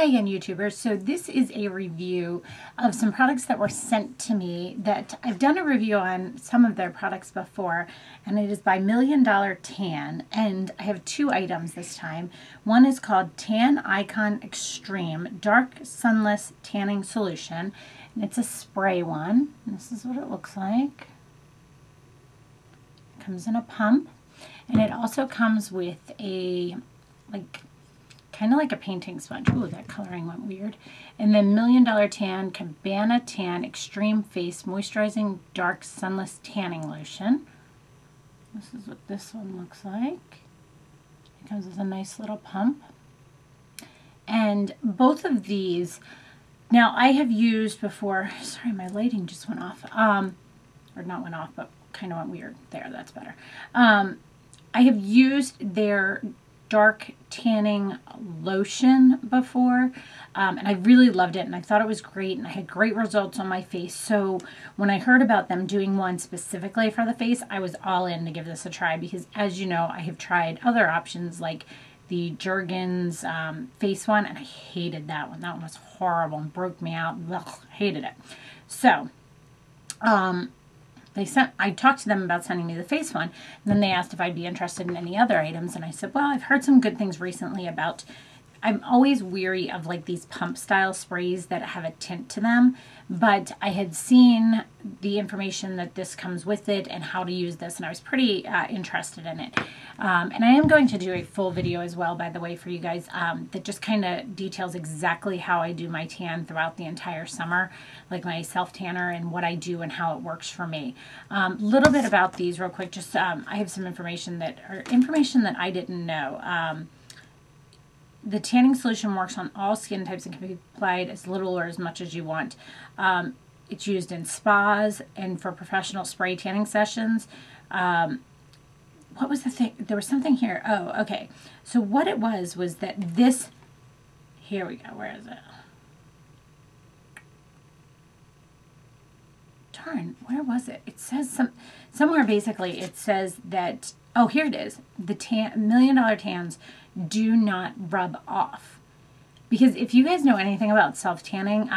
Hi again, YouTubers. So this is a review of some products that were sent to me that I've done a review on some of their products before, and it is by $Million Tan, and I have two items this time. One is called Tan Icon Extreme Dark Sunless Tanning Solution, and it's a spray one. And this is what it looks like. It comes in a pump, and it also comes with a kind of like a painting sponge. Ooh, that coloring went weird. And then $Million Tan Cabana Tan Extreme Face Moisturizing Dark Sunless Tanning Lotion. This is what this one looks like. It comes with a nice little pump. And both of these, now I have used before, sorry, my lighting just went off. Or not went off, but kind of went weird. There, that's better. I have used their dark tanning lotion before, and I really loved it, and I thought it was great, and I had great results on my face. So when I heard about them doing one specifically for the face, I was all in to give this a try, because as you know, I have tried other options like the Jergens face one, and I hated that one. That one was horrible and broke me out. Ugh, hated it. So I talked to them about sending me the face one, and then they asked if I'd be interested in any other items, and I said, well, I've heard some good things recently about, I'm always weary of like these pump style sprays that have a tint to them, but I had seen the information that this comes with it and how to use this, and I was pretty interested in it. And I am going to do a full video as well, by the way, for you guys that just kind of details exactly how I do my tan throughout the entire summer, like my self-tanner and what I do and how it works for me. Little bit about these real quick, just I have some information that I didn't know. The tanning solution works on all skin types and can be applied as little or as much as you want. It's used in spas and for professional spray tanning sessions. What was the thing? There was something here. Oh, okay. So what it was that this, here we go. Where is it? Darn, where was it? It says somewhere basically it says that, oh, here it is. The $Million Tans do not rub off. Because if you guys know anything about self-tanning,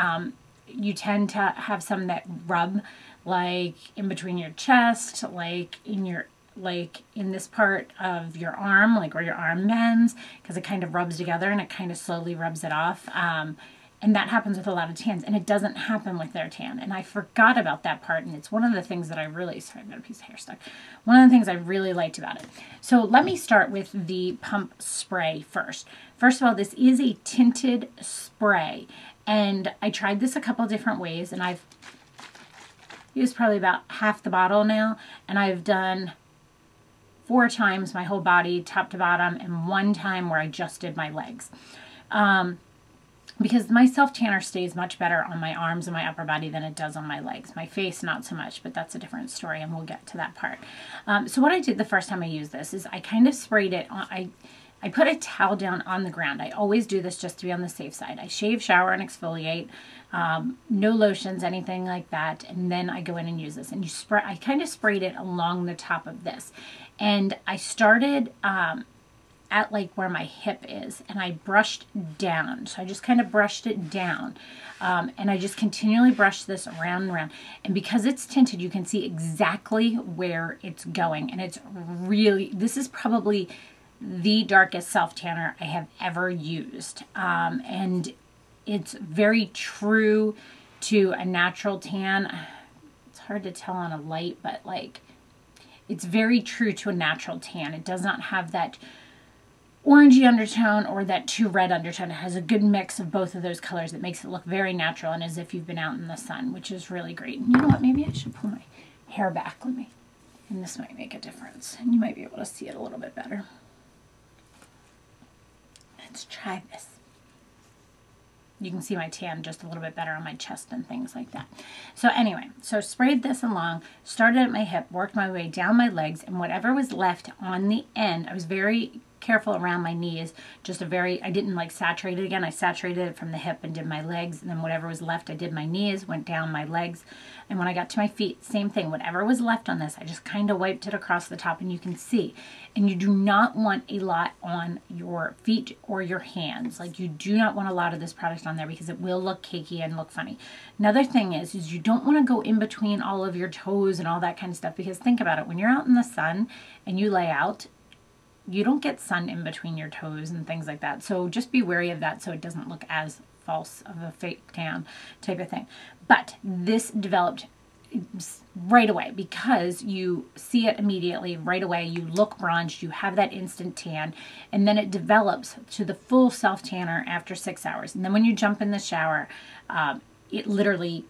you tend to have some that rub like in between your chest, like in this part of your arm, like where your arm bends, because it kind of rubs together and it kind of slowly rubs it off. And that happens with a lot of tans, and it doesn't happen with their tan. And I forgot about that part, and it's one of the things that I really, sorry, I've got a piece of hair stuck. One of the things I really liked about it. So let me start with the pump spray first. First of all, this is a tinted spray, and I tried this a couple different ways, and I've used probably about half the bottle now, and I've done 4 times my whole body, top to bottom, and 1 time where I just did my legs. Because my self-tanner stays much better on my arms and my upper body than it does on my legs. My face, not so much, but that's a different story, and we'll get to that part. So what I did the first time I used this is I kind of sprayed it on, I put a towel down on the ground. I always do this just to be on the safe side. I shave, shower, and exfoliate. No lotions, anything like that, and then I go in and use this. And I kind of sprayed it along the top of this. And I started at like where my hip is, and I brushed down. So I just kind of brushed it down, and I just continually brushed this around and around. And because it's tinted, you can see exactly where it's going, and it's really, this is probably the darkest self-tanner I have ever used, and it's very true to a natural tan. It's hard to tell on a light, but like, it's very true to a natural tan. It does not have that orangey undertone or that too red undertone. It has a good mix of both of those colors that makes it look very natural and as if you've been out in the sun, which is really great. And you know what? Maybe I should pull my hair back. And this might make a difference. And you might be able to see it a little bit better. Let's try this. You can see my tan just a little bit better on my chest and things like that. So anyway, so sprayed this along, started at my hip, worked my way down my legs, and whatever was left on the end, I was very careful around my knees. Just I didn't like saturate it again. I saturated it from the hip and did my legs, and then whatever was left, I did my knees, went down my legs. And when I got to my feet, same thing. Whatever was left on this, I just kind of wiped it across the top, and you can see. And you do not want a lot on your feet or your hands. Like, you do not want a lot of this product on there because it will look cakey and look funny. Another thing is you don't want to go in between all of your toes and all that kind of stuff, because think about it. When you're out in the sun and you lay out, you don't get sun in between your toes and things like that. So just be wary of that so it doesn't look as false of a fake tan type of thing. But this developed right away because you see it immediately right away. You look bronzed, you have that instant tan, and then it develops to the full self tanner after 6 hours. And then when you jump in the shower, it literally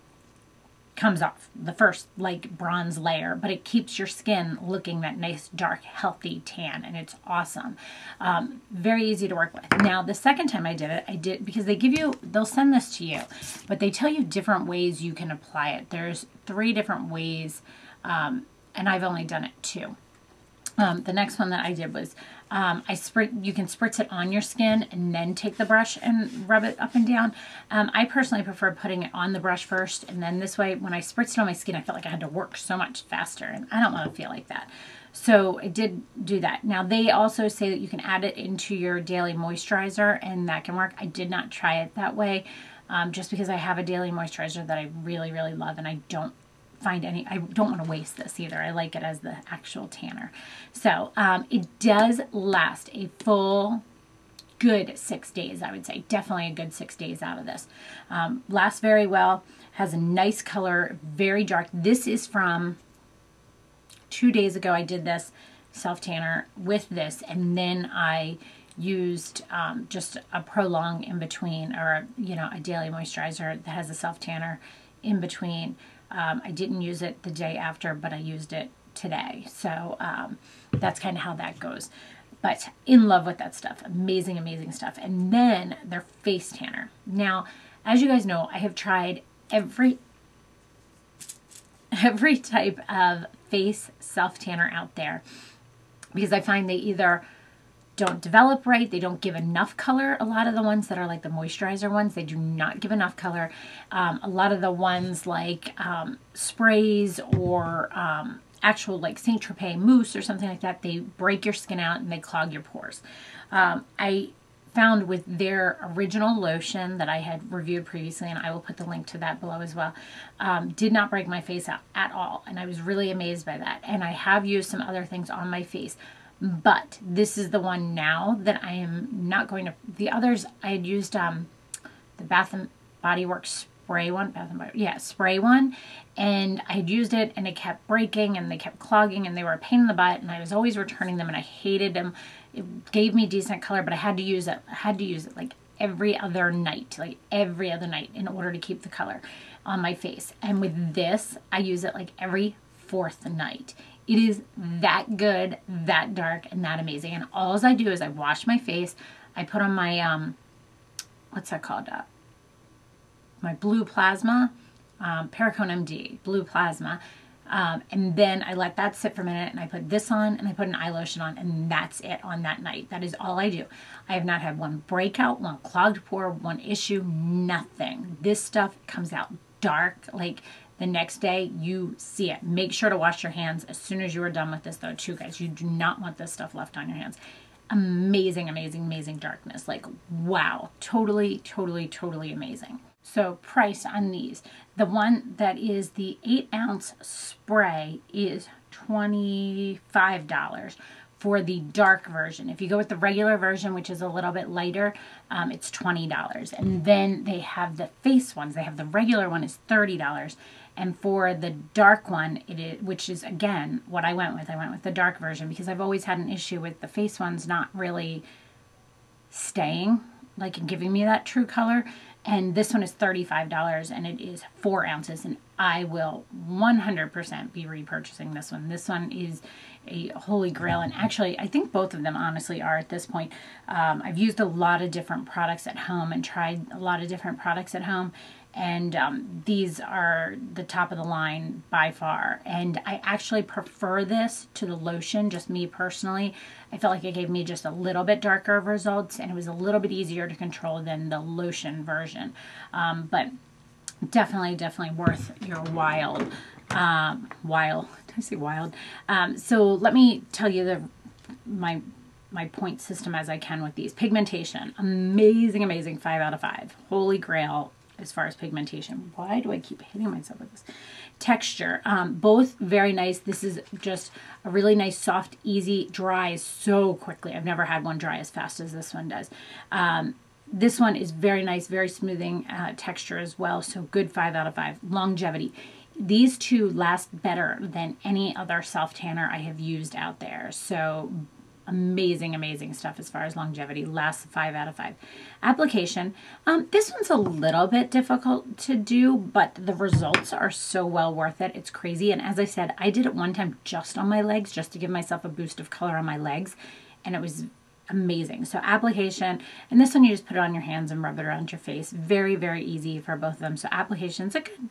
comes off the first like bronze layer, but it keeps your skin looking that nice dark healthy tan, and it's awesome. Very easy to work with. Now the second time I did it, because they'll send this to you, but they tell you different ways you can apply it. There's 3 different ways, and I've only done it 2. The next one that I did was you can spritz it on your skin and then take the brush and rub it up and down. I personally prefer putting it on the brush first, and then this way when I spritzed it on my skin, I felt like I had to work so much faster, and I don't want to feel like that. So I did do that. Now they also say that you can add it into your daily moisturizer, and that can work. I did not try it that way, just because I have a daily moisturizer that I really, really love, and I don't want to waste this either. I like it as the actual tanner. So it does last a full good 6 days, I would say. Definitely a good 6 days out of this. Lasts very well, has a nice color, very dark. This is from 2 days ago. I did this self tanner with this, and then I used just a Prolong in between, or a daily moisturizer that has a self tanner in between. I didn't use it the day after, but I used it today. So that's kind of how that goes. But in love with that stuff. Amazing, amazing stuff. And then their face tanner. Now, as you guys know, I have tried every type of face self tanner out there, because I find they either don't develop right, they don't give enough color. A lot of the ones that are like the moisturizer ones, they do not give enough color. A lot of the ones like sprays or actual like Saint Tropez mousse or something like that, they break your skin out and they clog your pores. I found with their original lotion that I had reviewed previously, and I will put the link to that below as well, did not break my face out at all, and I was really amazed by that. And I have used some other things on my face, but this is the one now that I am not going to. The others I had used the Bath and Body Works spray one, spray one, and I had used it and it kept breaking and they kept clogging and they were a pain in the butt, and I was always returning them and I hated them. It gave me decent color, but I had to use it. I had to use it like every other night in order to keep the color on my face. And with this, I use it like every 4th night. It is that good, that dark, and that amazing. And all I do is I wash my face. I put on my, what's that called? My Blue Plasma, Pericone MD, Blue Plasma. And then I let that sit for a minute, and I put this on, and I put an eye lotion on, and that's it on that night. That is all I do. I have not had one breakout, one clogged pore, one issue, nothing. This stuff comes out dark, like the next day you see it. Make sure to wash your hands as soon as you are done with this though too, guys. You do not want this stuff left on your hands. Amazing, amazing, amazing darkness. Like, wow. Totally, totally, totally amazing. So price on these. The one that is the 8-ounce spray is $25 for the dark version. If you go with the regular version, which is a little bit lighter, it's $20. And then they have the face ones. They have the regular one is $30. And for the dark one, which is again what I went with the dark version, because I've always had an issue with the face ones not really staying, like, and giving me that true color. And this one is $35 and it is 4 ounces, and I will 100% be repurchasing this one. This one is a holy grail, and actually I think both of them honestly are at this point. I've used a lot of different products at home and tried a lot of different products at home, and these are the top of the line by far. And I actually prefer this to the lotion, just me personally. I felt like it gave me just a little bit darker results, and it was a little bit easier to control than the lotion version. But definitely worth your while. Did I say wild? So let me tell you my point system as I can with these. Pigmentation, amazing, 5 out of 5. Holy grail as far as pigmentation. Why do I keep hitting myself with this? Texture, both very nice. This is just a really nice, soft, easy, dries so quickly. I've never had one dry as fast as this one does. This one is very nice, very smoothing texture as well. So good 5 out of 5. Longevity. These two last better than any other self-tanner I have used out there. So amazing stuff as far as longevity. Lasts 5 out of 5. Application. This one's a little bit difficult to do, but the results are so well worth it. It's crazy. And as I said, I did it one time just on my legs, just to give myself a boost of color on my legs. And it was amazing. So application, and this one you just put it on your hands and rub it around your face. Very easy for both of them. So application's a good,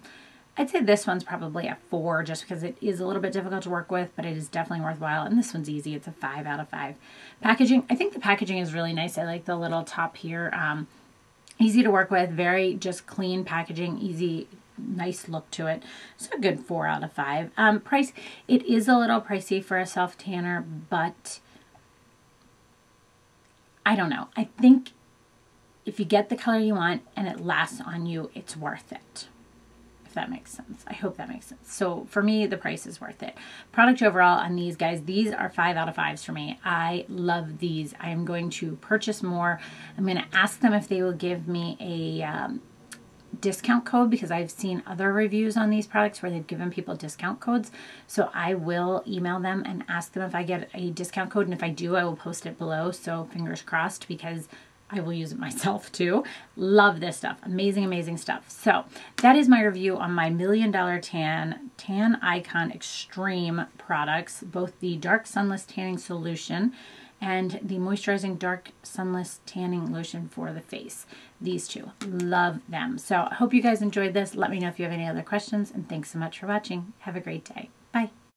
I'd say this one's probably a 4 just because it is a little bit difficult to work with, but it is definitely worthwhile. And this one's easy. It's a 5 out of 5. Packaging, I think the packaging is really nice. I like the little top here. Easy to work with, very just clean packaging, easy, nice look to it. So a good 4 out of 5. Price, it is a little pricey for a self-tanner, but I don't know. I think if you get the color you want and it lasts on you, it's worth it. If that makes sense. I hope that makes sense. So for me, the price is worth it. Product overall on these guys, these are 5 out of 5s for me. I love these. I am going to purchase more. I'm going to ask them if they will give me a discount code, because I've seen other reviews on these products where they've given people discount codes. So I will email them and ask them if I get a discount code, and if I do, I will post it below. So fingers crossed, because I will use it myself too. Love this stuff. Amazing stuff. So that is my review on my $1 Million Tan Icon Extreme products, both the Dark Sunless Tanning Solution and the Moisturizing Dark Sunless Tanning Lotion for the face. These two. Love them. So I hope you guys enjoyed this. Let me know if you have any other questions, and thanks so much for watching. Have a great day.